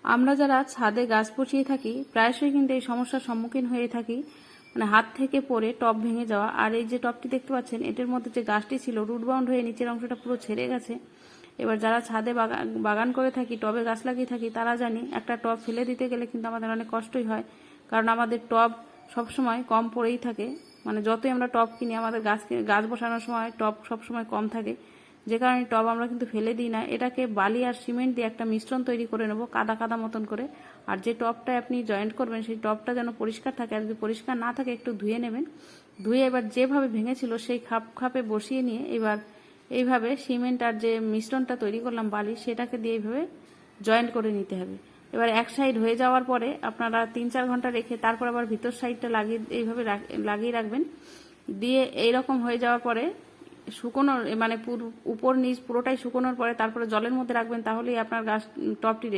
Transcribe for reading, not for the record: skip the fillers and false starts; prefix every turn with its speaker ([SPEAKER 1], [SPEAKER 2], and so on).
[SPEAKER 1] আমরা যারা ছাদে গাছ বসিয়ে থাকি প্রায়শই কিন্তু এই সমস্যার সম্মুখীন হয়ে থাকি, মানে হাত থেকে পড়ে টব ভেঙে যাওয়া। আর এই যে টবটি দেখতে পাচ্ছেন, এটার মধ্যে যে গাছটি ছিল রুট বাউন্ড হয়ে নিচের অংশটা পুরো ছেড়ে গেছে। এবার যারা ছাদে বাগান করে থাকি, টবে গাছ লাগিয়ে থাকি, তারা জানি একটা টব ফেলে দিতে গেলে কিন্তু আমাদের অনেক কষ্টই হয়, কারণ আমাদের টব সবসময় কম পড়েই থাকে। মানে যতই আমরা টব কিনি, আমাদের গাছ বসানোর সময় টব সবসময় কম থাকে, যে কারণে টব আমরা কিন্তু ফেলে দিই না। এটাকে বালি আর সিমেন্ট দিয়ে একটা মিশ্রণ তৈরি করে নেব, কাদা কাদা মতন করে। আর যে টবটা আপনি জয়েন্ট করবেন, সেই টবটা যেন পরিষ্কার থাকে, আর যদি পরিষ্কার না থাকে একটু ধুয়ে নেবেন। ধুয়ে এবার যেভাবে ভেঙেছিল সেই খাপে বসিয়ে নিয়ে এবার এইভাবে সিমেন্ট আর যে মিশ্রণটা তৈরি করলাম বালি, সেটাকে দিয়ে এইভাবে জয়েন্ট করে নিতে হবে। এবার এক সাইড হয়ে যাওয়ার পরে আপনারা 3-4 ঘন্টা রেখে তারপর আবার ভিতর সাইডটা এইভাবে লাগিয়ে রাখবেন। দিয়ে এইরকম হয়ে যাওয়ার পরে শুকোনোর, মানে উপর নিচ পুরোটাই শুকোনোর পরে তারপরে জলের মধ্যে রাখবেন, তাহলেই আপনার টবটি